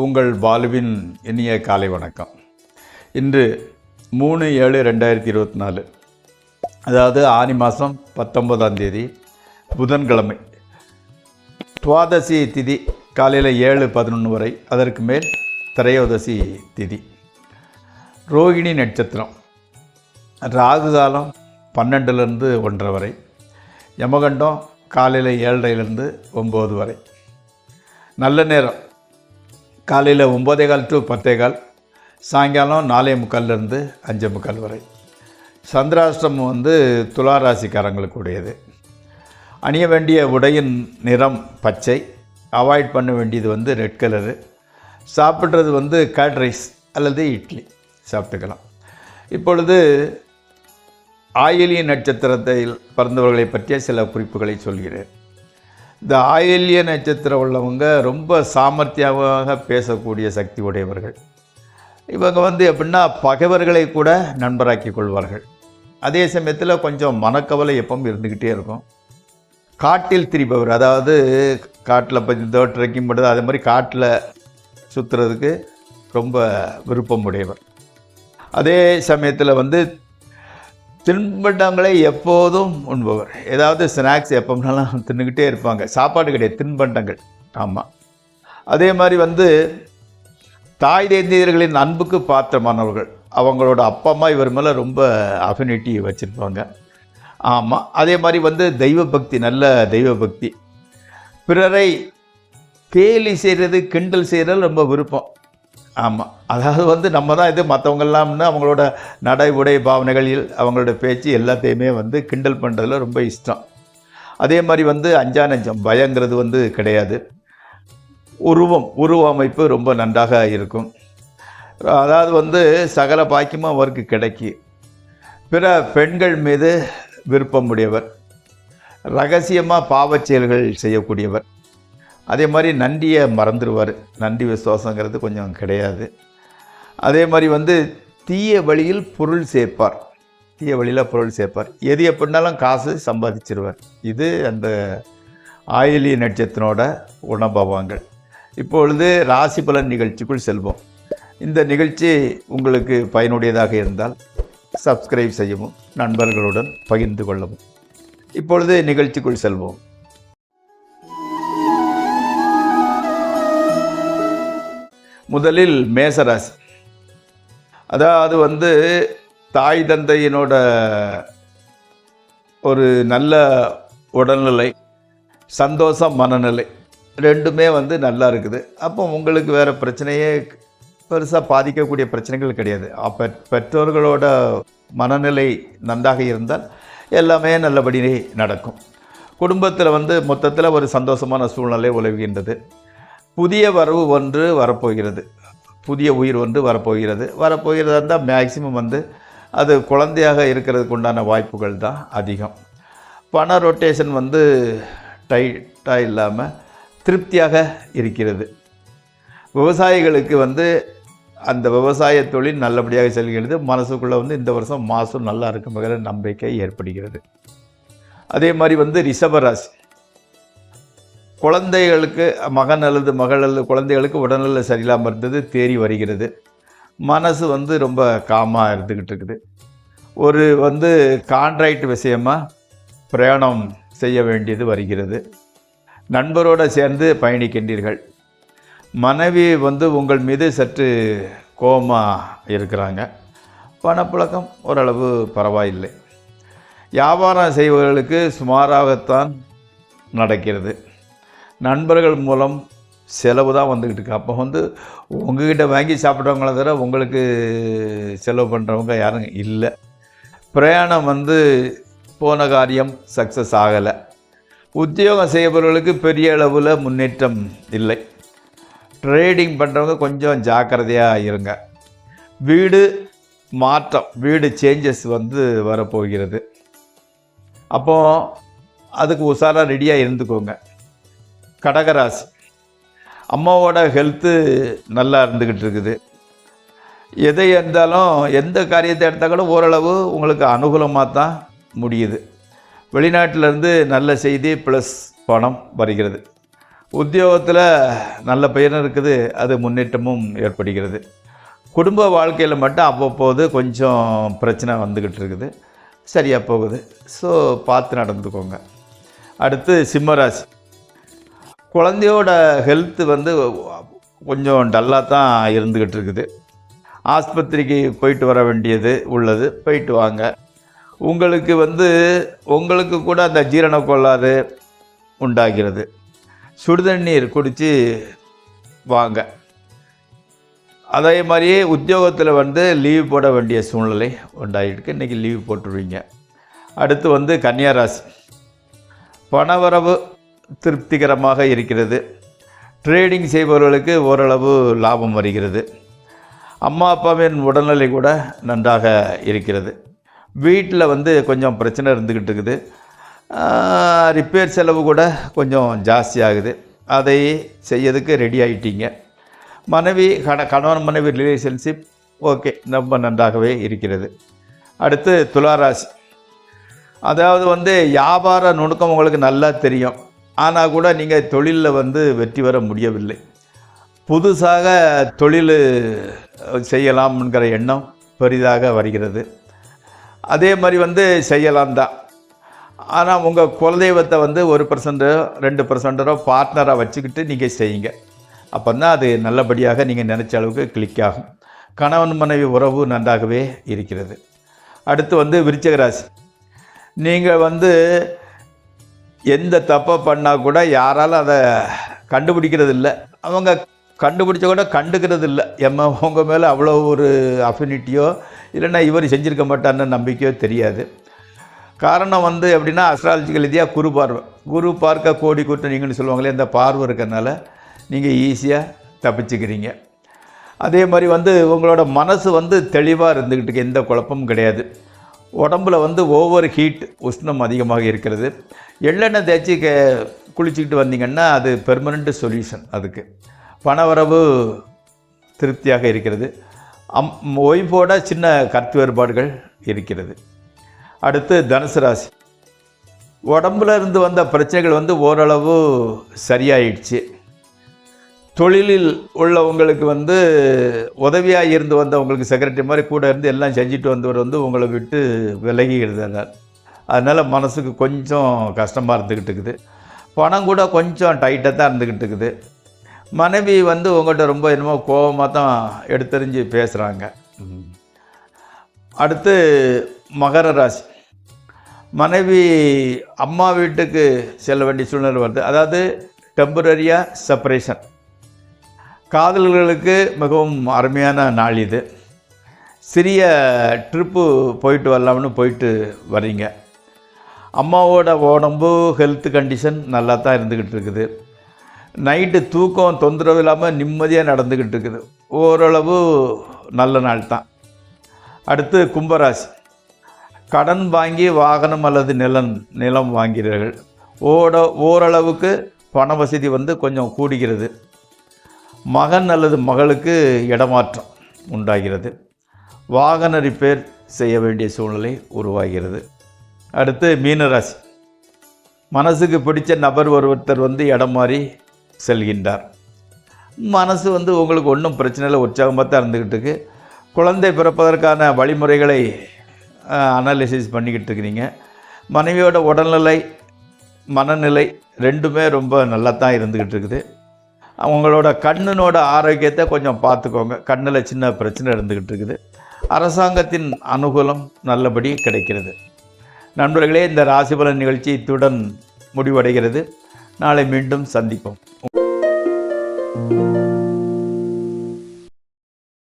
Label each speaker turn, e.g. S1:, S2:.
S1: உங்கள் வாழ்வின் இனிய காலை வணக்கம். இன்று 3/7/2024, அதாவது ஆனி மாதம் 19ஆம் தேதி புதன்கிழமை. துவாதசி திதி காலையில் 7:11 வரை, அதற்கு மேல் திரையோதசி திதி. ரோகிணி நட்சத்திரம். ராகு காலம் 12லேருந்து 1:30 வரை. யமகண்டம் காலையில் 7:30லேருந்து 9 வரை. நல்ல நேரம் காலையில் 9:15 to 10:15, சாயங்காலம் 4:45லேருந்து 5:45 வரை. சந்திராஷ்டிரமம் துலா ராசிக்காரங்களுக்கு உடையது. அணிய வேண்டிய உடையின் நிறம் பச்சை. அவாய்ட் பண்ண வேண்டியது ரெட் கலரு. சாப்பிட்றது கர்ட் ரைஸ் அல்லது இட்லி சாப்பிட்டுக்கலாம். இப்பொழுது ஆயில்ய நட்சத்திரத்தில் பிறந்தவர்களை பற்றிய சில குறிப்புகளை சொல்கிறேன். இந்த ஆயில்ய நட்சத்திரம் உள்ளவங்க ரொம்ப சாமர்த்தியமாக பேசக்கூடிய சக்தி உடையவர்கள். இவங்க எப்படின்னா பகைவர்களை கூட நண்பராக்கி கொள்வார்கள். அதே சமயத்தில் கொஞ்சம் மனக்கவலை எப்பவும் இருந்துக்கிட்டே இருக்கும். காட்டில் திரிபவர், அதாவது காட்டில் ட்ரெக்கிங் பண்ணுறது, அதே மாதிரி காட்டில் சுற்றுறதுக்கு ரொம்ப விருப்பம் உடையவர். அதே சமயத்தில் தின்பண்டங்களை எப்போதும் உண்பவர். ஏதாவது ஸ்நாக்ஸ் எப்போனாலும் தின்னுக்கிட்டே இருப்பாங்க. சாப்பாடு கிடையாது, தின்பண்டங்கள். ஆமாம். அதே மாதிரி தாய் தேந்தியர்களின் அன்புக்கு பாத்திரமானவர்கள். அவங்களோட அப்பா அம்மா இவர் மேலே ரொம்ப அஃபினிட்டி வச்சுருப்பாங்க. ஆமாம். அதே மாதிரி தெய்வ பக்தி, நல்ல தெய்வ பக்தி. பிறரை கேலி செய்கிறது, கிண்டல் செய்கிறது ரொம்ப விருப்பம். ஆமாம். அதாவது நம்ம தான் இது மற்றவங்கெல்லாம்னு அவங்களோட நடை உடை பாவனைகளில் அவங்களோட பேச்சு எல்லாத்தையுமே கிண்டல் பண்ணுறதுல ரொம்ப இஷ்டம். அதே மாதிரி அஞ்சா நஞ்சம், பயங்கிறது கிடையாது. உருவ அமைப்பு ரொம்ப நன்றாக இருக்கும். அதாவது சகல பாக்கியமும் அவருக்கு கிடைக்கி. பிற பெண்கள் மீது விருப்பம் உடையவர். ரகசியமாக பாவச் செயல்கள் செய்யக்கூடியவர். அதே மாதிரி நன்றியை மறந்துடுவார். நன்றி விசுவாசங்கிறது கொஞ்சம் கிடையாது. அதே மாதிரி தீய வழியில் பொருள் சேர்ப்பார். தீய வழியில் பொருள் சேர்ப்பார். எது எப்படினாலும் காசு சம்பாதிச்சிருவார். இது அந்த ஆயில்ய நட்சத்திரோட குணபாவங்கள். இப்பொழுது ராசி பலன் நிகழ்ச்சிக்குள் செல்வோம். இந்த நிகழ்ச்சி உங்களுக்கு பயனுடையதாக இருந்தால் சப்ஸ்கிரைப் செய்யவும், நண்பர்களுடன் பகிர்ந்து கொள்ளவும். இப்பொழுது நிகழ்ச்சிக்குள் செல்வோம். முதலில் மேசராசி. அதாவது தாய் தந்தையினோட ஒரு நல்ல உடல்நிலை, சந்தோஷம், மனநிலை ரெண்டுமே நல்லா இருக்குது. அப்போ உங்களுக்கு வேறு பிரச்சனையே பெருசாக பாதிக்கக்கூடிய பிரச்சனைகள் கிடையாது. அப்போ பெற்றோர்களோட மனநிலை நன்றாக இருந்தால் எல்லாமே நல்லபடி நடக்கும். குடும்பத்தில் மொத்தத்தில் ஒரு சந்தோஷமான சூழ்நிலை உலவுகின்றது. புதிய வரவு ஒன்று வரப்போகிறது. புதிய உயிர் ஒன்று வரப்போகிறதா இருந்தால் மேக்சிமம் அது குழந்தையாக இருக்கிறதுக்கு உண்டான வாய்ப்புகள் தான் அதிகம். பண ரொட்டேஷன் டைட்டாக இல்லாமல் திருப்தியாக இருக்கிறது. விவசாயிகளுக்கு அந்த விவசாய தொழில் நல்லபடியாக செல்கிறது. மனசுக்குள்ளே இந்த வருஷம் மாதம் நல்லா இருக்குங்கிற நம்பிக்கை ஏற்படுகிறது. அதே மாதிரி ரிஷபராசி. குழந்தைகளுக்கு, மகன் அல்லது மகள் அல்லது குழந்தைகளுக்கு உடல்நிலை சரியில்லாமல் இருந்தது தேறி வருகிறது. மனசு ரொம்ப காமாக இருந்துக்கிட்டு இருக்குது. ஒரு கான்ட்ராக்ட் விஷயமாக பிரயாணம் செய்ய வேண்டியது வருகிறது. நண்பரோடு சேர்ந்து பயணிக்கின்றீர்கள். மனைவி உங்கள் மீது சற்று கோபமாக இருக்கிறாங்க. பணப்புழக்கம் ஓரளவு பரவாயில்லை. வியாபாரம் செய்பவர்களுக்கு சுமாராகத்தான் நடக்கிறது. நண்பர்கள் மூலம் செலவு தான் வந்துக்கிட்டு இருக்கு. அப்போ உங்ககிட்ட வாங்கி சாப்பிட்றவங்கள தவிர உங்களுக்கு செலவு பண்ணுறவங்க யாரும் இல்லை. பிரயாணம் போன காரியம் சக்ஸஸ் ஆகலை. உத்தியோகம் செய்பவர்களுக்கு பெரிய அளவில் முன்னேற்றம் இல்லை. ட்ரேடிங் பண்ணுறவங்க கொஞ்சம் ஜாக்கிரதையாக இருங்க. வீடு மாற்றம், வீடு சேஞ்சஸ் வரப்போகிறது. அப்போது அதுக்கு உஷாராக ரெடியாக இருந்துக்கோங்க. கடகராசி. அம்மாவோட ஹெல்த்து நல்லா இருந்துக்கிட்டு இருக்குது. எதை இருந்தாலும், எந்த காரியத்தை எடுத்தால் கூட ஓரளவு உங்களுக்கு அனுகூலமாக தான் முடியுது. வெளிநாட்டிலேருந்து நல்ல செய்தி ப்ளஸ் பணம் வருகிறது. உத்தியோகத்தில் நல்ல பெயரும் இருக்குது, அது முன்னேற்றமும் ஏற்படுகிறது. குடும்ப வாழ்க்கையில் மட்டும் அவ்வப்போது கொஞ்சம் பிரச்சனை வந்துக்கிட்டு இருக்குது, சரியாக போகுது. ஸோ பார்த்து நடந்துக்கோங்க. அடுத்து சிம்மராசி. குழந்தையோட ஹெல்த்து வந்து கொஞ்சம் டல்லாக தான் இருந்துக்கிட்டு இருக்குது. ஆஸ்பத்திரிக்கு போயிட்டு வர வேண்டியது உள்ளது, போயிட்டு வாங்க. உங்களுக்கு கூட அந்த ஜீரண கோளாறு உண்டாகிறது. சுடுதண்ணீர் குடித்து வாங்க. அதே மாதிரியே உத்தியோகத்தில் லீவ் போட வேண்டிய சூழ்நிலை உண்டாகிருக்கு. இன்றைக்கி லீவ் போட்டுருவீங்க. அடுத்து கன்னியாராசி. பணவரவு திருப்திகரமாக இருக்கிறது. ட்ரேடிங் செய்பவர்களுக்கு ஓரளவு லாபம் வருகிறது. அம்மா அப்பாவின் உடல்நிலை கூட நன்றாக இருக்கிறது. வீட்டில் கொஞ்சம் பிரச்சனை இருந்துக்கிட்டு இருக்குது. ரிப்பேர் செலவு கூட கொஞ்சம் ஜாஸ்தியாகுது. அதை செய்யறதுக்கு ரெடி ஆகிட்டீங்க. கணவன் மனைவி ரிலேஷன்ஷிப் ஓகே, ரொம்ப நன்றாகவே இருக்கிறது. அடுத்து துளாராசி. அதாவது வியாபார நுணுக்கம் உங்களுக்கு நல்லா தெரியும், ஆனால் கூட நீங்கள் தொழிலில் வெற்றி பெற முடியவில்லை. புதுசாக தொழில் செய்யலாம்ங்கிற எண்ணம் பெரிதாக வருகிறது. அதே மாதிரி செய்யலாம் தான். ஆனால் உங்கள் குலதெய்வத்தை 1% 2% பார்ட்னராக வச்சுக்கிட்டு நீங்கள் செய்யுங்க. அப்போ தான் அது நல்லபடியாக நீங்கள் நினச்ச அளவுக்கு கிளிக் ஆகும். கணவன் மனைவி உறவு நன்றாகவே இருக்கிறது. அடுத்து விருச்சிக ராசி. நீங்கள் எந்த தப்பை பண்ணால் கூட யாராலும் அதை கண்டுபிடிக்கிறது இல்லை. அவங்க கண்டுபிடிச்ச கூட கண்டுக்கிறது இல்லை. உங்கள் மேலே அவ்வளோ ஒரு அஃபினிட்டியோ இல்லைன்னா இவர் செஞ்சுருக்க மாட்டான்னு நம்பிக்கையோ தெரியாது. காரணம் எப்படின்னா அஸ்ட்ராலஜிக்கல் ரீதியாக குரு பார்க்க கோடி கூட்டம் நீங்கள்னு சொல்லுவாங்களே, இந்த பார்வை இருக்கிறனால நீங்கள் ஈஸியாக தப்பிச்சுக்கிறீங்க. அதே மாதிரி உங்களோட மனசு தெளிவாக இருந்துக்கிட்டு எந்த குழப்பமும் கிடையாது. உடம்பில் ஓவர் ஹீட், உஷ்ணம் அதிகமாக இருக்கிறது. எள்ளெண்ணெய் தேய்ச்சி குளிச்சுக்கிட்டு வந்தீங்கன்னா அது பெர்மனண்ட் சொல்யூஷன். அதுக்கு பணவரவு திருப்தியாக இருக்கிறது. ஒய்ஃபோட சின்ன கருத்து வேறுபாடுகள் இருக்கிறது. அடுத்து தனுசு ராசி. உடம்புல இருந்து வந்த பிரச்சனைகள் ஓரளவு சரியாயிடுச்சு. தொழிலில் உள்ளவங்களுக்கு உதவியாக இருந்து வந்தவங்களுக்கு செக்ரட்டரி மாதிரி கூட இருந்து எல்லாம் செஞ்சுட்டு வந்தவர் உங்களை விட்டு விலகி இருந்தார். அதனால் மனசுக்கு கொஞ்சம் கஷ்டமாக இருந்துக்கிட்டு இருக்குது. பணம் கூட கொஞ்சம் டைட்டாக தான் இருந்துக்கிட்டு இருக்குது. மனைவி உங்கள்கிட்ட ரொம்ப என்னமோ கோபமாக தான் எடுத்தறிஞ்சு பேசுகிறாங்க. அடுத்து மகர ராசி. மனைவி அம்மா வீட்டுக்கு செல்ல வேண்டிய சூழ்நிலை வருது. அதாவது டெம்பரரியாக செப்பரேஷன். காதலர்களுக்கு மிகவும் அருமையான நாள் இது. சிறிய ட்ரிப்பு போயிட்டு வரலாம்னு போயிட்டு வரீங்க. அம்மாவோட உடம்பு ஹெல்த் கண்டிஷன் நல்லா தான் இருந்துக்கிட்டு இருக்குது. நைட்டு தூக்கம் தொந்தரவு இல்லாமல் நிம்மதியாக நடந்துக்கிட்டு இருக்குது. ஓரளவு நல்ல நாள் தான். அடுத்து கும்பராசி. கடன் வாங்கி வாகனம் அல்லது நிலம் வாங்கிறீர்கள். ஓரளவுக்கு பண வசதி கொஞ்சம் கூடுகிறது. மகன் அல்லது மகளுக்கு இடமாற்றம் உண்டாகிறது. வாகன ரிப்பேர் செய்ய வேண்டிய சூழ்நிலை உருவாகிறது. அடுத்து மீனராசி. மனசுக்கு பிடிச்ச நபர் ஒருத்தர் இடம் மாறி செல்கின்றார். மனசு உங்களுக்கு ஒன்றும் பிரச்சனை இல்லை, உற்சாகமாக தான் இருந்துக்கிட்டு இருக்கு. குழந்தை பிறப்பதற்கான வழிமுறைகளை அனாலிசிஸ் பண்ணிக்கிட்டு இருக்கிறீங்க. மனைவியோட உடல்நிலை மனநிலை ரெண்டுமே ரொம்ப நல்லா தான் இருந்துக்கிட்டு இருக்குது. அவங்களோட கண்ணினோட ஆரோக்கியத்தை கொஞ்சம் பார்த்துக்கோங்க. கண்ணில் சின்ன பிரச்சனை இருந்துக்கிட்டு இருக்குது. அரசாங்கத்தின் அனுகூலம் நல்லபடி கிடைக்கிறது. நண்பர்களே, இந்த ராசிபலன் நிகழ்ச்சி இத்துடன் முடிவடைகிறது. நாளை மீண்டும் சந்திப்போம்.